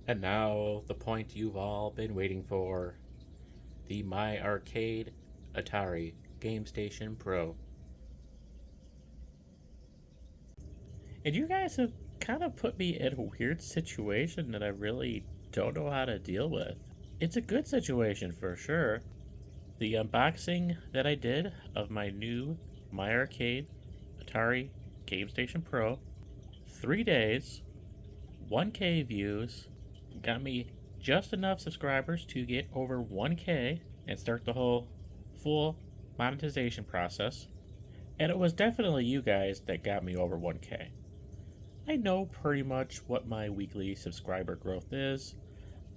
And now, the point you've all been waiting for, the My Arcade Atari Gamestation Pro. And you guys have kind of put me in a weird situation that I really don't know how to deal with. It's a good situation for sure. The unboxing that I did of my new My Arcade Atari Gamestation Pro, 3 days, 1K views, got me just enough subscribers to get over 1K and start the whole full monetization process. And it was definitely you guys that got me over 1K. I know pretty much what my weekly subscriber growth is.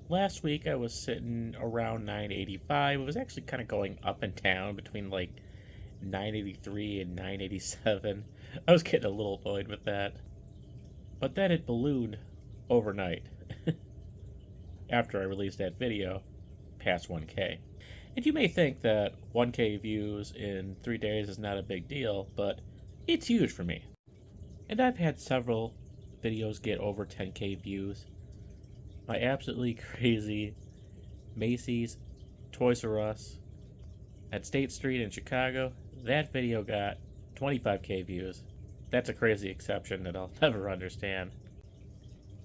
Last week I was sitting around 985. It was actually kind of going up and down between like 983 and 987. I was getting a little annoyed with that. But then it ballooned overnight after I released that video past 1K. And you may think that 1K views in 3 days is not a big deal, but it's huge for me. And I've had several videos get over 10K views. My absolutely crazy Macy's Toys R Us at State Street in Chicago, that video got 25K views. That's a crazy exception that I'll never understand.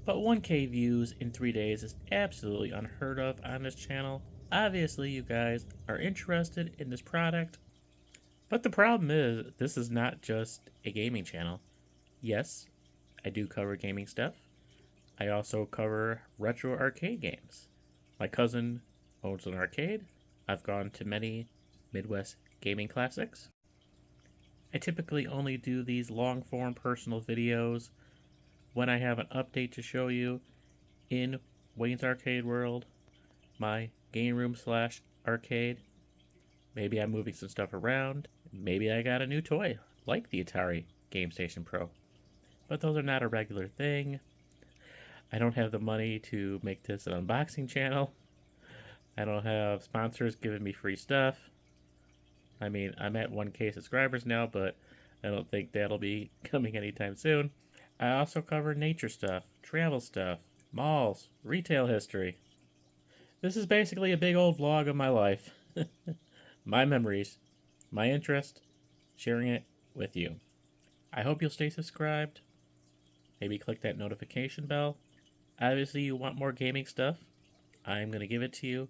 But 1K views in 3 days is absolutely unheard of on this channel. Obviously, you guys are interested in this product. But the problem is, this is not just a gaming channel. Yes, I do cover gaming stuff. I also cover retro arcade games. My cousin owns an arcade. I've gone to many Midwest gaming classics. I typically only do these long-form personal videos when I have an update to show you in Wayne's Arcade World, my game room slash arcade. Maybe I'm moving some stuff around. Maybe I got a new toy, like the Atari Gamestation Pro. But those are not a regular thing. I don't have the money to make this an unboxing channel. I don't have sponsors giving me free stuff. I mean, I'm at 1K subscribers now, but I don't think that'll be coming anytime soon. I also cover nature stuff, travel stuff, malls, retail history. This is basically a big old vlog of my life. My memories, my interest, sharing it with you. I hope you'll stay subscribed. Maybe click that notification bell. Obviously, you want more gaming stuff. I'm going to give it to you.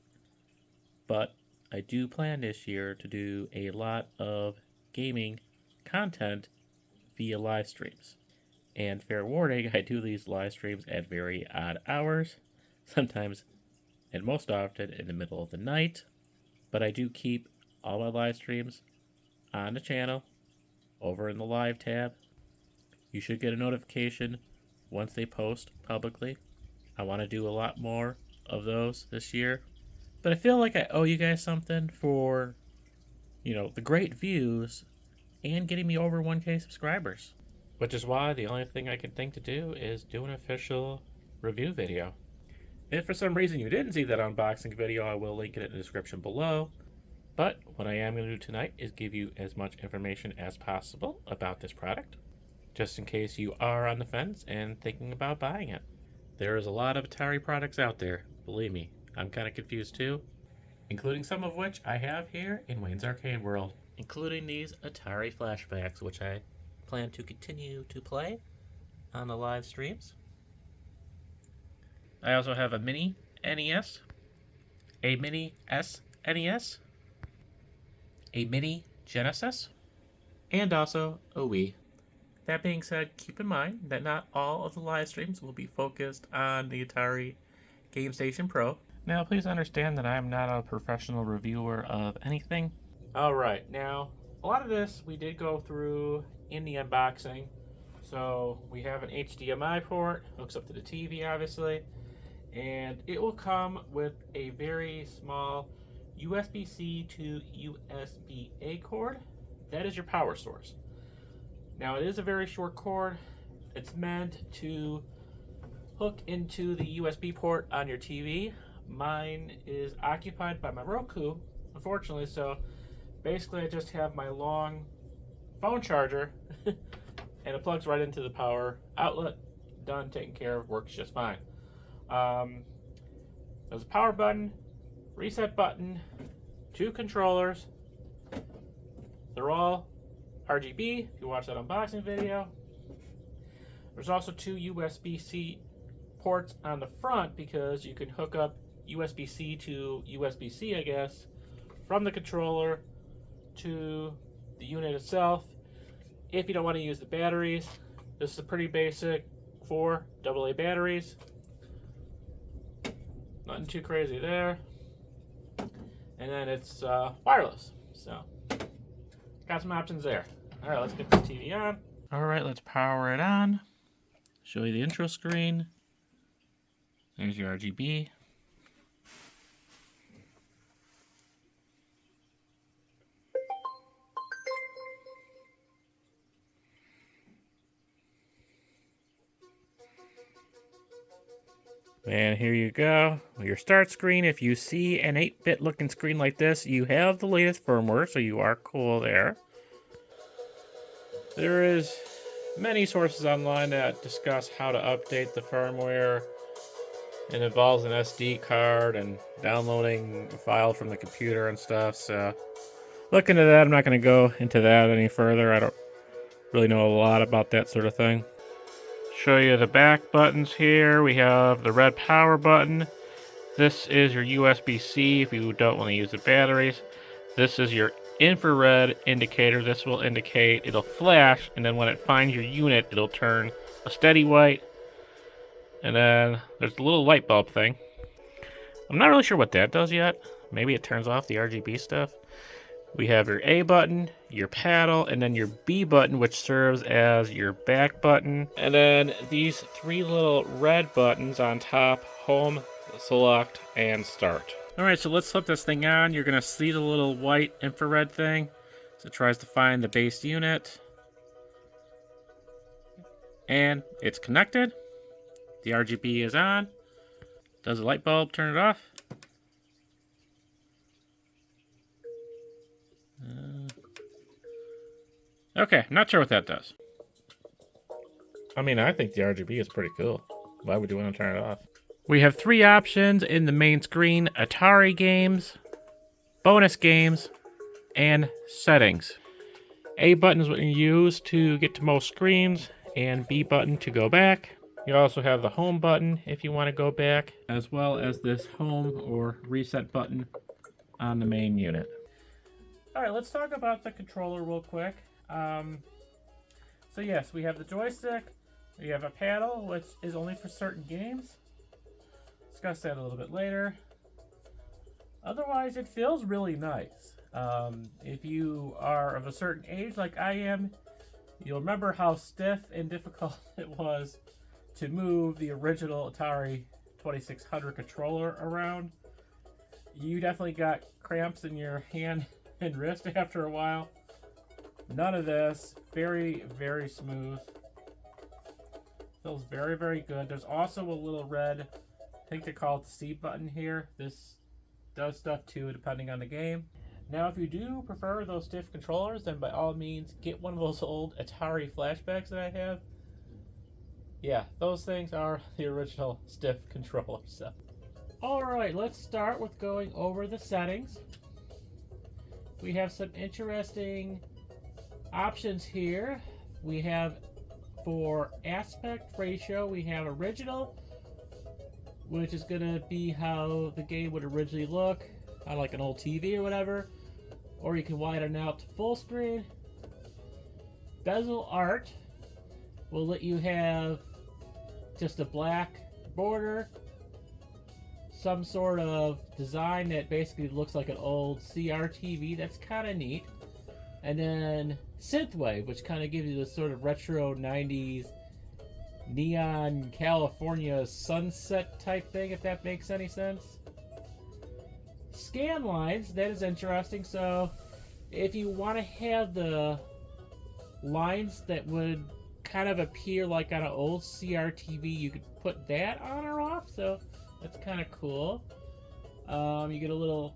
But I do plan this year to do a lot of gaming content via live streams. And fair warning, I do these live streams at very odd hours, sometimes and most often in the middle of the night. But I do keep all my live streams on the channel, over in the live tab. You should get a notification once they post publicly. I want to do a lot more of those this year. But I feel like I owe you guys something for, the great views and getting me over 1K subscribers. Which is why the only thing I can think to do is do an official review video. If for some reason you didn't see that unboxing video, I will link it in the description below. But what I am going to do tonight is give you as much information as possible about this product, just in case you are on the fence and thinking about buying it. There is a lot of Atari products out there, believe me. I'm kind of confused too, including some of which I have here in Wayne's Arcade World, including these Atari flashbacks, which I plan to continue to play on the live streams. I also have a mini NES, a mini SNES, a mini Genesis, and also a Wii. That being said, keep in mind that not all of the live streams will be focused on the Atari Gamestation Pro. Now, please understand that I am not a professional reviewer of anything. Alright, now, a lot of this we did go through in the unboxing. So, we have an HDMI port, hooks up to the TV obviously, and it will come with a very small USB-C to USB-A cord. That is your power source. Now, it is a very short cord. It's meant to hook into the USB port on your TV. Mine is occupied by my Roku, unfortunately, so basically I just have my long phone charger and it plugs right into the power outlet. Done, taken care of, works just fine. There's a power button, reset button, 2 controllers. They're all RGB, if you watch that unboxing video. There's also 2 USB-C ports on the front because you can hook up USB-C to USB-C, I guess, from the controller to the unit itself. If you don't want to use the batteries, this is a pretty basic 4 AA batteries. Nothing too crazy there. And then it's wireless. So, got some options there. All right, let's get the TV on. All right, let's power it on. Show you the intro screen. There's your RGB. And here you go, your start screen. If you see an 8-bit looking screen like this, you have the latest firmware, so you are cool there. There is many sources online that discuss how to update the firmware. It involves an SD card and downloading a file from the computer and stuff, so look into that. I'm not going to go into that any further. I don't really know a lot about that sort of thing. Show you the back buttons here. We have the red power button. This is your USB-C if you don't want to use the batteries. This is your infrared indicator. This will indicate, it'll flash, and then when it finds your unit, it'll turn a steady white. And then there's the little light bulb thing. I'm not really sure what that does yet. Maybe it turns off the RGB stuff. We have your A button, your paddle, and then your B button, which serves as your back button. And then these 3 little red buttons on top: home, select, and start. All right, so let's flip this thing on. You're gonna see the little white infrared thing. So it tries to find the base unit. And it's connected. The RGB is on. Does the light bulb turn it off? Okay, not sure what that does. I mean, I think the RGB is pretty cool. Why would you want to turn it off? We have 3 options in the main screen: Atari games, bonus games, and settings. A button is what you use to get to most screens, and B button to go back. You also have the home button if you want to go back, as well as this home or reset button on the main unit. All right, let's talk about the controller real quick. So yes, we have the joystick, we have a paddle, which is only for certain games. Discuss that a little bit later. Otherwise, it feels really nice. If you are of a certain age like I am, you'll remember how stiff and difficult it was to move the original Atari 2600 controller around. You definitely got cramps in your hand and wrist after a while. None of this. Very, very smooth. Feels very, very good. There's also a little red, I think they call it the C button here. This does stuff too, depending on the game. Now, if you do prefer those stiff controllers, then by all means, get one of those old Atari flashbacks that I have. Yeah, those things are the original stiff controllers. So. Alright, let's start with going over the settings. We have some interesting options here. We have, for aspect ratio, we have original, which is going to be how the game would originally look on like an old TV or whatever. Or you can widen out to full screen. Bezel art will let you have just a black border, some sort of design that basically looks like an old CRTV. That's kind of neat. And then synthwave, which kind of gives you this sort of retro 90s neon California sunset type thing, if that makes any sense. Scan lines, that is interesting. So if you want to have the lines that would kind of appear like on an old CRTV, you could put that on or off, so that's kind of cool. You get a little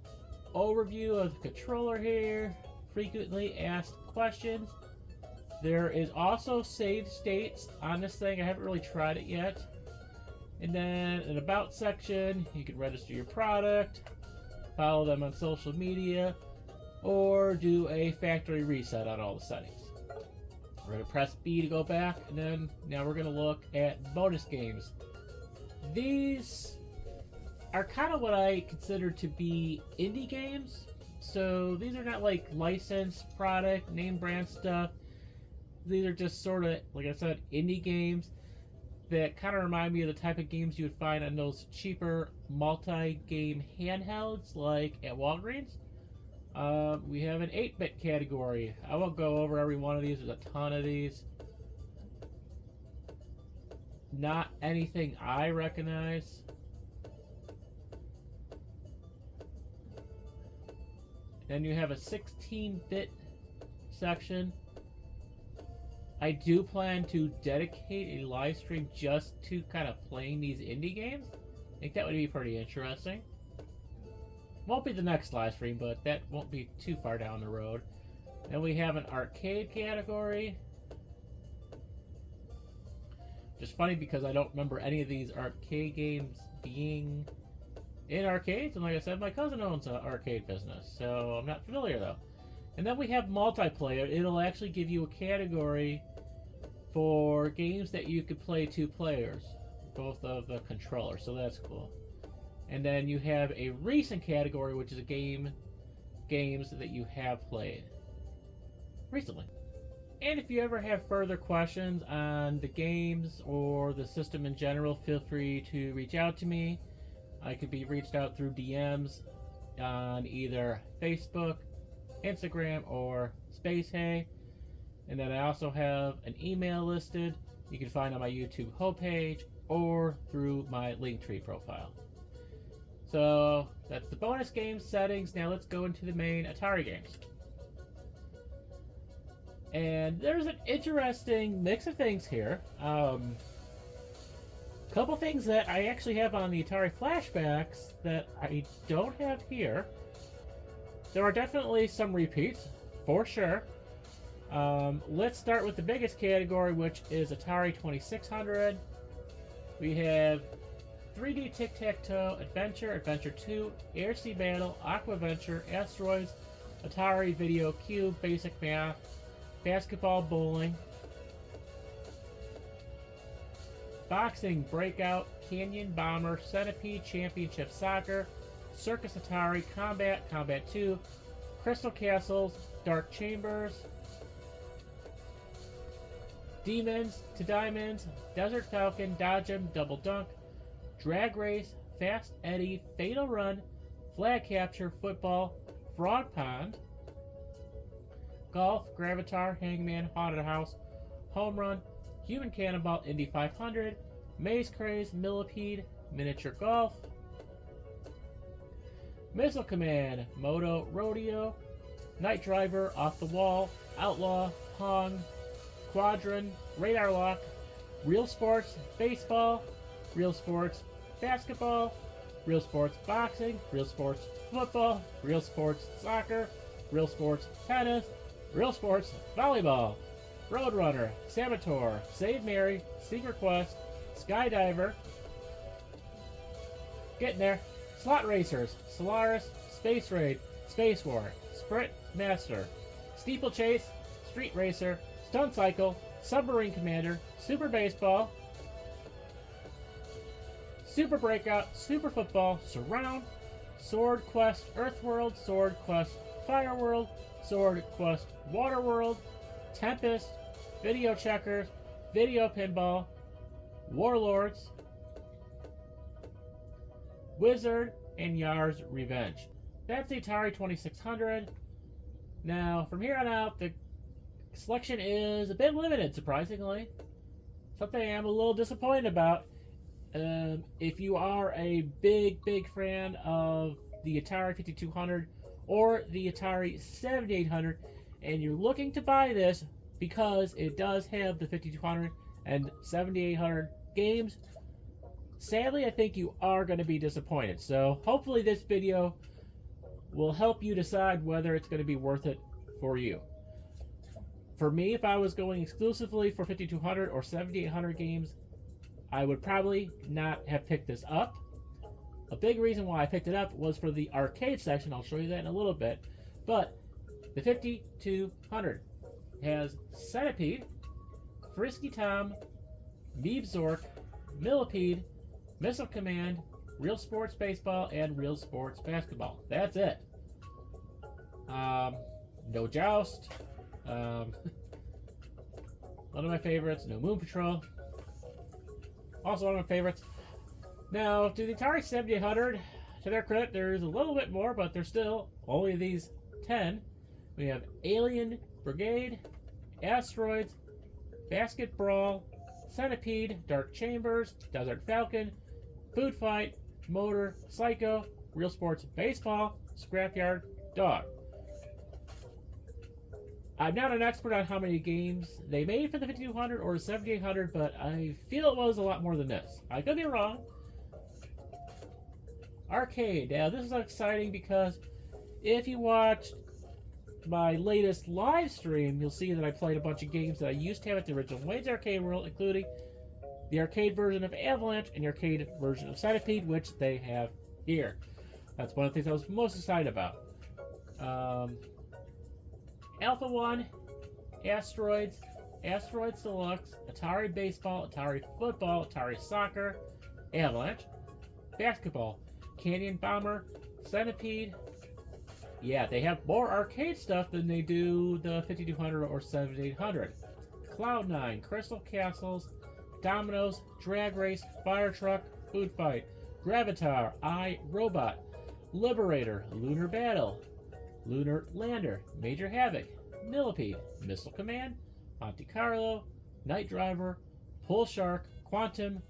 overview of the controller here, frequently asked questions. There is also saved states on this thing. I haven't really tried it yet. And then an about section, you can register your product, follow them on social media, or do a factory reset on all the settings. We're going to press B to go back, and then now we're going to look at bonus games. These are kind of what I consider to be indie games. So these are not like licensed product, name brand stuff. These are just sort of, like I said, indie games that kind of remind me of the type of games you would find on those cheaper multi-game handhelds like at Walgreens. We have an 8-bit category. I won't go over every one of these. There's a ton of these. Not anything I recognize. Then you have a 16-bit section. I do plan to dedicate a live stream just to kind of playing these indie games. I think that would be pretty interesting. Won't be the next live stream, but that won't be too far down the road. Then we have an arcade category. Just funny because I don't remember any of these arcade games being in arcades. And like I said, my cousin owns an arcade business, so I'm not familiar though. And then we have multiplayer. It'll actually give you a category for games that you could play 2 players, both of the controllers, so that's cool. And then you have a recent category, which is games that you have played recently. And if you ever have further questions on the games or the system in general, feel free to reach out to me. I could be reached out through DMs on either Facebook, Instagram, or SpaceHey. And then I also have an email listed you can find on my YouTube homepage or through my Linktree profile. So that's the bonus game settings. Now let's go into the main Atari games. And there's an interesting mix of things here. Couple things that I actually have on the Atari flashbacks that I don't have here. There are definitely some repeats, for sure. Let's start with the biggest category, which is Atari 2600. We have 3D Tic-Tac-Toe, Adventure, Adventure 2, Air Sea Battle, Aqua Adventure, Asteroids, Atari Video Cube, Basic Math, Basketball Bowling, Boxing Breakout, Canyon Bomber, Centipede Championship Soccer, Circus Atari, Combat, Combat 2, Crystal Castles, Dark Chambers, Demons to Diamonds, Desert Falcon, Dodge'em, Double Dunk, Drag Race, Fast Eddie, Fatal Run, Flag Capture, Football, Frog Pond, Golf, Gravatar, Hangman, Haunted House, Home Run, Human Cannonball, Indy 500, Maze Craze, Millipede, Miniature Golf, Missile Command, Moto Rodeo, Night Driver, Off the Wall, Outlaw, Pong, Quadron, Radar Lock, Real Sports, Baseball, Real Sports, Basketball, Real Sports Boxing, Real Sports Football, Real Sports Soccer, Real Sports Tennis, Real Sports Volleyball, Roadrunner, Saboteur, Save Mary, Secret Quest, Skydiver, getting there, Slot Racers, Solaris, Space Raid, Space War, Sprint Master, Steeplechase, Street Racer, Stunt Cycle, Submarine Commander, Super Baseball, Super Breakout, Super Football, Surround, Sword Quest Earthworld, Sword Quest Fireworld, Sword Quest Waterworld, Tempest, Video Checkers, Video Pinball, Warlords, Wizard, and Yar's Revenge. That's the Atari 2600. Now, from here on out, the selection is a bit limited, surprisingly. Something I'm a little disappointed about. If you are a big fan of the Atari 5200 or the Atari 7800, and you're looking to buy this because it does have the 5200 and 7800 games, sadly, I think you are going to be disappointed. So hopefully this video will help you decide whether it's going to be worth it for you. For me, if I was going exclusively for 5200 or 7800 games, I would probably not have picked this up. A big reason why I picked it up was for the arcade section. I'll show you that in a little bit. But the 5200 has Centipede, Frisky Tom, Meeb Zork, Millipede, Missile Command, Real Sports Baseball, and Real Sports Basketball. That's it. No Joust. One of my favorites, no Moon Patrol. Also one of my favorites. Now, to the Atari 7800, to their credit, there's a little bit more, but there's still only these 10. We have Alien Brigade, Asteroids, Basket Brawl, Centipede, Dark Chambers, Desert Falcon, Food Fight, Motor, Psycho, Real Sports Baseball, Scrapyard, Dog. I'm not an expert on how many games they made for the 5200 or the 7800, but I feel it was a lot more than this. I could be wrong. Arcade. Now, this is exciting because if you watched my latest live stream, you'll see that I played a bunch of games that I used to have at the original Wayne's Arcade World, including the arcade version of Avalanche and the arcade version of Centipede, which they have here. That's one of the things I was most excited about. Alpha 1, Asteroids, Asteroids Deluxe, Atari Baseball, Atari Football, Atari Soccer, Avalanche, Basketball, Canyon Bomber, Centipede. Yeah, they have more arcade stuff than they do the 5200 or 7800. Cloud9, Crystal Castles, Dominoes, Drag Race, Fire Truck, Food Fight, Gravatar, I, Robot, Liberator, Lunar Battle, Lunar Lander, Major Havoc, Millipede, Missile Command, Monte Carlo, Night Driver, Pull Shark, Quantum,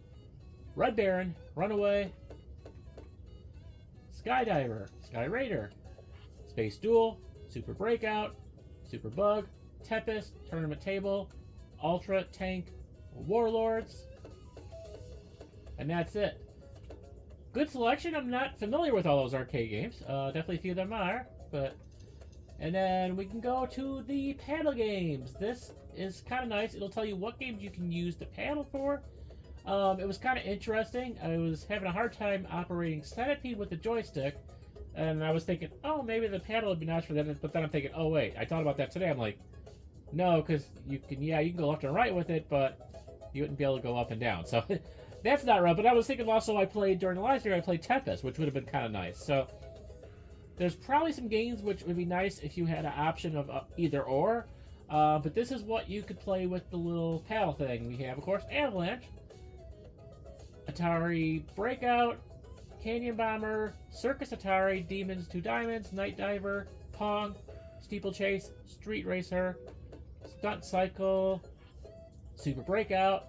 Red Baron, Runaway, Skydiver, Sky Raider, Space Duel, Super Breakout, Super Bug, Tempest, Tournament Table, Ultra Tank, Warlords, and that's it. Good selection. I'm not familiar with all those arcade games. Definitely a few of them are, but... And then we can go to the paddle games. This is kind of nice. It'll tell you what games you can use the paddle for. It was kind of interesting. I was having a hard time operating Centipede with the joystick, and I was thinking, oh, maybe the paddle would be nice for that. But then I'm thinking, oh wait, I thought about that today. I'm like, no, because you can go left and right with it, but you wouldn't be able to go up and down. So that's not right. But I was thinking also I played during the live stream. I played Tempest, which would have been kind of nice. So there's probably some games which would be nice if you had an option of either or. But this is what you could play with the little paddle thing. We have, of course, Avalanche, Atari Breakout, Canyon Bomber, Circus Atari, Demons 2 Diamonds, Night Diver, Pong, Steeplechase, Street Racer, Stunt Cycle, Super Breakout,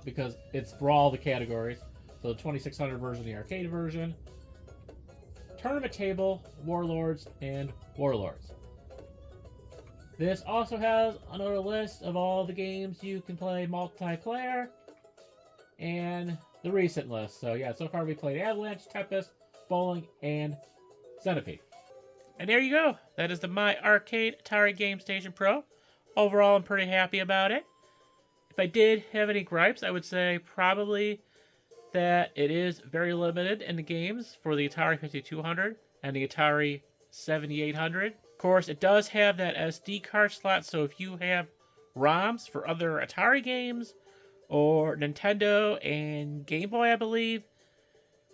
because it's for all the categories. So the 2600 version, the arcade version, Tournament Table, Warlords, and Warlords. This also has another list of all the games you can play multiplayer, and the recent list. So yeah, so far we played Avalanche, Tempest, Bowling, and Centipede. And there you go. That is the My Arcade Atari Gamestation Pro. Overall, I'm pretty happy about it. If I did have any gripes, I would say probably that it is very limited in the games for the Atari 5200 and the Atari 7800. Of course, it does have that SD card slot, so if you have ROMs for other Atari games or Nintendo and Game Boy, I believe,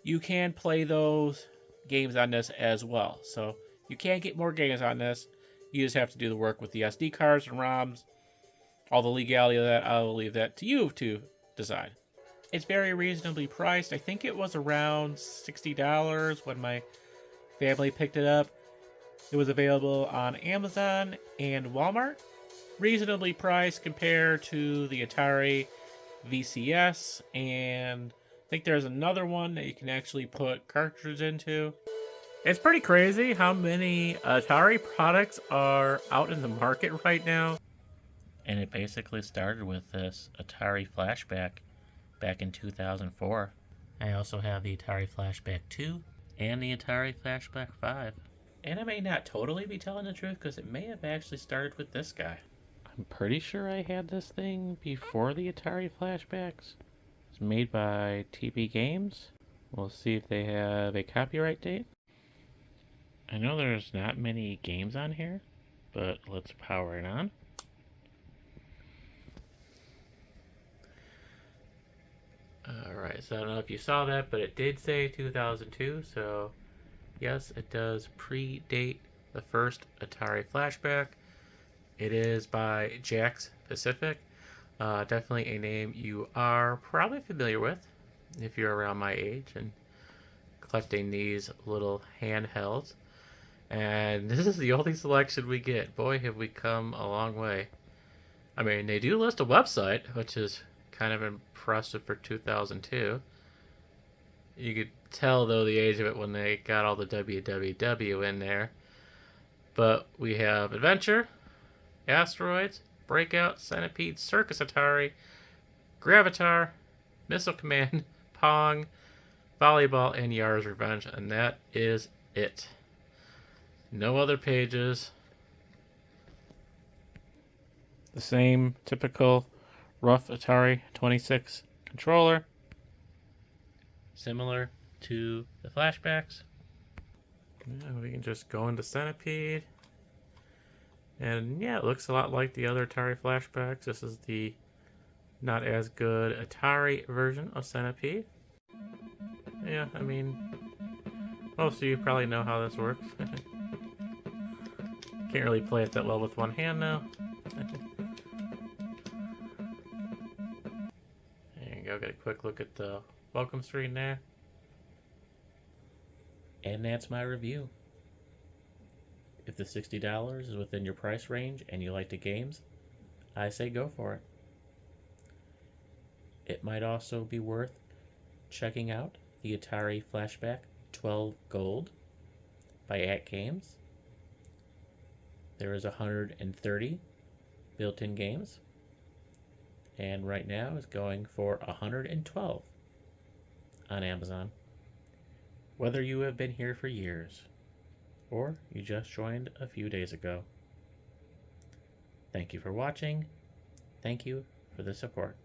you can play those games on this as well. So you can get more games on this. You just have to do the work with the SD cards and ROMs. All the legality of that, I will leave that to you to decide. It's very reasonably priced. I think it was around $60 when my family picked it up. It was available on Amazon and Walmart. Reasonably priced compared to the Atari VCS, and I think there's another one that you can actually put cartridges into. It's pretty crazy how many Atari products are out in the market right now. And it basically started with this Atari Flashback back in 2004. I also have the Atari Flashback 2 and the Atari Flashback 5. And I may not totally be telling the truth because it may have actually started with this guy. I'm pretty sure I had this thing before the Atari Flashbacks. It's made by TP Games. We'll see if they have a copyright date. I know there's not many games on here, but let's power it on. Alright, so I don't know if you saw that, but it did say 2002, so yes, it does predate the first Atari flashback. It is by Jax Pacific. Definitely a name you are probably familiar with if you're around my age and collecting these little handhelds. And this is the only selection we get. Boy, have we come a long way. I mean, they do list a website, which is kind of impressive for 2002. You could tell, though, the age of it when they got all the www in there. But we have Adventure, Asteroids, Breakout, Centipede, Circus Atari, Gravitar, Missile Command, Pong, Volleyball, and Yar's Revenge. And that is it. No other pages. The same typical rough Atari 26 controller. Similar to the flashbacks. Yeah, we can just go into Centipede. And yeah, it looks a lot like the other Atari flashbacks. This is the not as good Atari version of Centipede. Yeah, I mean, most of you probably know how this works. Can't really play it that well with one hand now. There you go, get a quick look at the welcome screen there. And that's my review. If the $60 is within your price range and you like the games, I say go for it. It might also be worth checking out the Atari Flashback 12 Gold by At Games. There is 130 built-in games, and right now is going for 112 on Amazon. Whether you have been here for years or you just joined a few days ago, thank you for watching. Thank you for the support.